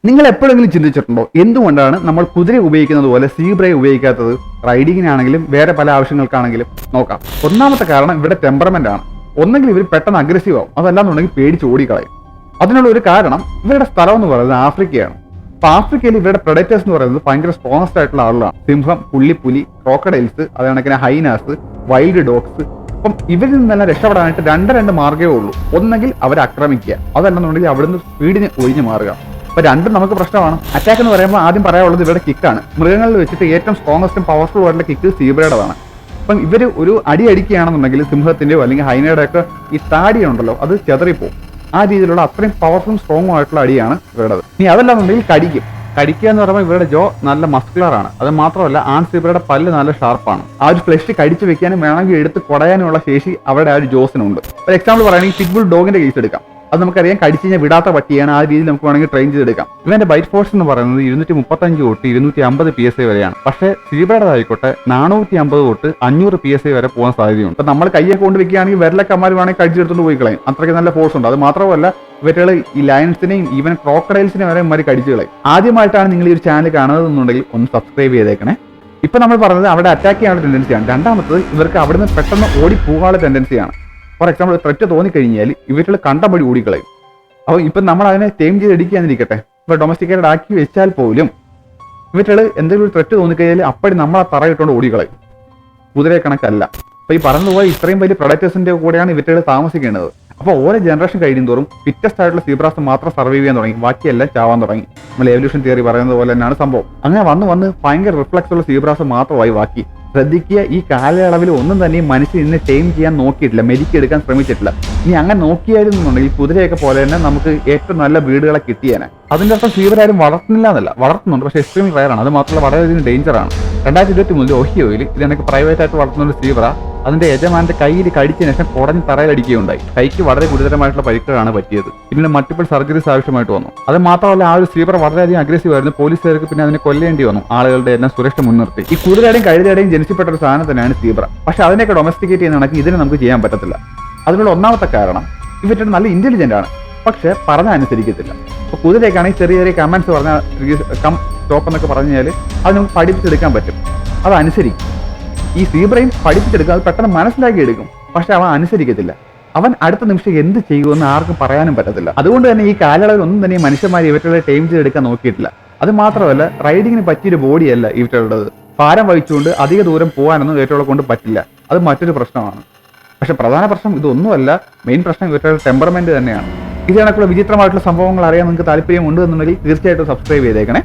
നിങ്ങൾ എപ്പോഴെങ്കിലും ചിന്തിച്ചിട്ടുണ്ടോ എന്തുകൊണ്ടാണ് നമ്മൾ കുതിര ഉപയോഗിക്കുന്നത് പോലെ സീബ്രയെ ഉപയോഗിക്കാത്തത്? റൈഡിങ്ങിനാണെങ്കിലും വേറെ പല ആവശ്യങ്ങൾക്കാണെങ്കിലും നോക്കാം. ഒന്നാമത്തെ കാരണം ഇവിടെ ടെമ്പറമെന്റ് ആണ്. ഒന്നെങ്കിൽ ഇവർ പെട്ടെന്ന് അഗ്രസീവ് ആവും, അതല്ലാന്നുണ്ടെങ്കിൽ പേടിച്ച് ഓടിക്കളയും. അതിനുള്ള ഒരു കാരണം ഇവരുടെ സ്ഥലം എന്ന് പറയുന്നത് ആഫ്രിക്കയാണ്. അപ്പൊ ആഫ്രിക്കയിൽ ഇവരുടെ പ്രൊഡക്റ്റേഴ്സ് എന്ന് പറയുന്നത് ഭയങ്കര സ്ട്രോങ്സ്റ്റ് ആയിട്ടുള്ള ആളുകളാണ്. സിംഹം, പുള്ളിപ്പുലി, ക്രോക്കഡൈൽസ്, അത് കണക്കിന് ഹൈനാസ്, വൈൽഡ് ഡോഗ്സ്. അപ്പം ഇവരിൽ നിന്നെല്ലാം രക്ഷപ്പെടാനായിട്ട് രണ്ട് മാർഗ്ഗമേ ഉള്ളൂ. ഒന്നെങ്കിൽ അവരെ ആക്രമിക്കുക, അതല്ലെന്നുണ്ടെങ്കിൽ അവിടുന്ന് സ്പീഡിന് ഒഴിഞ്ഞു മാറുക. അപ്പൊ രണ്ടും നമുക്ക് പ്രശ്നമാണ്. അറ്റാക്ക് എന്ന് പറയുമ്പോൾ ആദ്യം പറയാനുള്ളത് ഇവരുടെ കിക്കാണ്. മൃഗങ്ങളിൽ വെച്ചിട്ട് ഏറ്റവും സ്ട്രോങ്ങസ്റ്റും പവർഫുൾ ആയിട്ടുള്ള കിക്ക് സീബ്രയുടേതാണ്. അപ്പം ഇവർ ഒരു അടി അടിക്കുകയാണെന്നുണ്ടെങ്കിൽ സിംഹത്തിന്റെയോ അല്ലെങ്കിൽ ഹൈനയുടെ ഒക്കെ ഈ താടി ഉണ്ടല്ലോ അത് ചെതറിപ്പോവും. ആ രീതിയിലുള്ള അത്രയും പവർഫുള്ളും സ്ട്രോങ്ങും ആയിട്ടുള്ള അടിയാണ് ഇവരുടേത്. ഇനി അതല്ലാന്നുണ്ടെങ്കിൽ കടിക്കുക എന്ന് പറയുമ്പോൾ ഇവരുടെ ജോ നല്ല മസ്കുലർ ആണ്. അത് മാത്രമല്ല ആൺ സീബ്രയുടെ പല്ല് നല്ല ഷാർപ്പാണ്. ആ ഒരു ഫ്ലഷ് കടിച്ചു വെക്കാനും വേണമെങ്കിൽ എടുത്ത് കുടയാനുള്ള ശേഷി അവരുടെ ആ ഒരു ജോസിനുണ്ട്. ഒരു എക്സാമ്പിൾ പറയുകയാണെങ്കിൽ പിറ്റ്ബുൾ ഡോഗിന്റെ കേസ് എടുക്കാം. അത് നമുക്കറിയാം, കടിച്ചു കഴിഞ്ഞാൽ വിടാത്ത പട്ടിയാണ്. ആ രീതിയിൽ നമുക്ക് വേണമെങ്കിൽ ട്രെയിൻ ചെയ്തെടുക്കാം. ഇവന്റെ ബൈറ്റ് ഫോഴ്സ് എന്ന് പറയുന്നത് 235 തൊട്ട് 250 PSI വരെയാണ്. പക്ഷേ സീബ്രയുടേതായിക്കോട്ടെ 450 തൊട്ട് 500 PSI വരെ പോകാൻ സാധ്യതയുണ്ട്. അപ്പൊ നമ്മൾ കയ്യൊക്കെ കൊണ്ട് വെക്കുകയാണെങ്കിൽ വിരലൊക്കെ അമ്മമാർ വേണമെങ്കിൽ കടിച്ചെടുത്തുകൊണ്ട് പോയി കളയും. അത്രയ്ക്ക് നല്ല ഫോഴ്സ് ഉണ്ട്. അത് മാത്രമല്ല ഇവറ്റുകൾ ഈ ലയൺസിനെയും ഈവൻ ക്രോക്കഡൈൽസിനെയും വരെ ഇമാര് കടിച്ചു കളയും. ആദ്യമായിട്ടാണ് നിങ്ങൾ ഈ ഒരു ചാനൽ കാണുന്നതെന്നുണ്ടെങ്കിൽ ഒന്ന് സബ്സ്ക്രൈബ് ചെയ്തേക്കണേ. ഇപ്പൊ നമ്മൾ പറഞ്ഞത് അവിടെ അറ്റാക്ക് ചെയ്യാനുള്ള ടെൻഡൻസിയാണ്. രണ്ടാമത്തത് ഇവർക്ക് അവിടുന്ന് പെട്ടെന്ന് ഓടി പോകാനുള്ള ടെൻഡൻസിയാണ്. ഫോർ എക്സാമ്പിൾ ത്രെറ്റ് തോന്നിക്കഴിഞ്ഞാൽ ഇവറ്റുകൾ കണ്ടപടി ഓടിക്കളയും. അപ്പോൾ ഇപ്പം നമ്മൾ അതിനെ ടൈം ചെയ്ത് അടിക്കാന്നിരിക്കട്ടെ, ഇപ്പോൾ ഡൊമസ്റ്റിക്കേറ്റഡ് ആക്കി വെച്ചാൽ പോലും ഇവറ്റുകൾ എന്തെങ്കിലും ഒരു ത്രെറ്റ് തോന്നിക്കഴിഞ്ഞാൽ അപ്പടി നമ്മളെ തറയിട്ടുകൊണ്ട് ഓടിക്കളയും. കുതിരയെ കണക്കല്ല. അപ്പോൾ ഈ പറഞ്ഞതുപോലെ ഇത്രയും വലിയ പ്രൊഡക്റ്റേഴ്സിന്റെ കൂടെയാണ് ഇവറ്റുകൾ താമസിക്കേണ്ടത്. അപ്പോൾ ഓരോ ജനറേഷൻ കഴിയുന്നതോറും ഫിറ്റസ്റ്റ് ആയിട്ടുള്ള സീബ്രാസ് മാത്രം സർവൈവ് ചെയ്യാൻ തുടങ്ങി, ബാക്കിയെല്ലാം ചാവാൻ തുടങ്ങി. നമ്മൾ എവല്യൂഷൻ തിയറി പറയുന്നത് പോലെ തന്നെയാണ് സംഭവം. അങ്ങനെ വന്ന് ഭയങ്കര റിഫ്ലക്സ് ഉള്ള സീബ്രാസ് മാത്രമായി ബാക്കി. ശ്രദ്ധിക്കുക, ഈ കാലയളവിൽ ഒന്നും തന്നെ മനുഷ്യൻ ഇന്ന് ടൈം ചെയ്യാൻ നോക്കിയിട്ടില്ല, മെരുക്കിയെടുക്കാൻ ശ്രമിച്ചിട്ടില്ല. ഇനി അങ്ങനെ നോക്കിയായിരുന്നുണ്ടെങ്കിൽ കുതിരയൊക്കെ പോലെ തന്നെ നമുക്ക് ഏറ്റവും നല്ല വീടുകളെ കിട്ടിയേനെ. അതിൻ്റെ അർത്ഥം സീബ്ര ആരും വളർത്തുന്നില്ല എന്നല്ല, വളർത്തുന്നുണ്ട്, പക്ഷേ എക്സ്ട്രീം റയർ ആണ്. അത് മാത്രമല്ല വളരെയധികം ഡേഞ്ചറാണ്. 2023 ഒഹിയോയിൽ ഇത് എനിക്ക് പ്രൈവറ്റ് ആയിട്ട് വളർത്തുന്ന ഒരു സീബ്ര അതിന്റെ യജമാന്റെ കയ്യിൽ കടിച്ചതിന് ശേഷം കുടഞ്ഞ് തറയിലടിക്കുകയുണ്ടായി. കൈക്ക് വളരെ ഗുരുതരമായിട്ടുള്ള പരിക്കുകളാണ് പറ്റിയത്. പിന്നീട് മൾട്ടിപ്പിൾ സർജറീസ് ആവശ്യമായിട്ട് വന്നു. അത് മാത്രമല്ല ആ ഒരു സീബ്ര വളരെയധികം അഗ്രസീവ് ആയിരുന്നു. പോലീസുകാർക്ക് പിന്നെ അതിനെ കൊല്ലേണ്ടി വന്നു, ആളുകളുടെ എല്ലാം സുരക്ഷ മുൻനിർത്തി. ഈ കുതിരയുടെയും കഴുതയുടെയും ജനിച്ചപ്പെട്ട ഒരു സാധനം തന്നെയാണ് സീബ്ര. പക്ഷെ അതിനെയൊക്കെ ഡൊമസ്റ്റിക്കേറ്റ് ചെയ്യുന്ന കണക്ക് ഇതിനെ നമുക്ക് ചെയ്യാൻ പറ്റത്തില്ല. അതിനുള്ള ഒന്നാമത്തെ കാരണം ഇവരുടെ നല്ല ഇന്റലിജന്റ് ആണ്, പക്ഷെ പറഞ്ഞാൽ അനുസരിക്കത്തില്ല. അപ്പോൾ കുതിരയൊക്കെയാണെങ്കിൽ ചെറിയ കമാൻഡ്സ് പറഞ്ഞാൽ കം സ്റ്റോപ്പ് എന്നൊക്കെ പറഞ്ഞു കഴിഞ്ഞാൽ അത് നമുക്ക് പഠിപ്പിച്ചെടുക്കാൻ പറ്റും, അത് അനുസരിക്കും. ഈ സീബ്രയും പഠിപ്പിച്ചെടുക്കും, അത് പെട്ടെന്ന് മനസ്സിലാക്കി എടുക്കും, പക്ഷെ അവൻ അനുസരിക്കത്തില്ല. അവൻ അടുത്ത നിമിഷം എന്ത് ചെയ്യുമെന്ന് ആർക്കും പറയാനും പറ്റത്തില്ല. അതുകൊണ്ട് തന്നെ ഈ കാലയളവിൽ ഒന്നും തന്നെ മനുഷ്യന്മാർ ഇവറ്റുകളെ ടൈം ചെയ്തെടുക്കാൻ നോക്കിയിട്ടില്ല. അത് മാത്രമല്ല റൈഡിങ്ങിന് പറ്റിയൊരു ബോഡിയല്ല ഇവറ്റുള്ളത്. ഭാരം വഹിച്ചുകൊണ്ട് അധിക ദൂരം പോകാനൊന്നും ഇവറ്റുകളെ കൊണ്ട് പറ്റില്ല. അത് മറ്റൊരു പ്രശ്നമാണ്. പക്ഷെ പ്രധാന പ്രശ്നം ഇതൊന്നുമല്ല. മെയിൻ പ്രശ്നം ഇവറ്റുകളുടെ ടെമ്പർമെന്റ് തന്നെയാണ്. ഇത് കണക്കുള്ള വിചിത്രമായിട്ടുള്ള സംഭവങ്ങൾ അറിയാൻ നിങ്ങൾക്ക് താല്പര്യം ഉണ്ട് എന്നുണ്ടെങ്കിൽ തീർച്ചയായിട്ടും സബ്സ്ക്രൈബ് ചെയ്തേക്കണേ.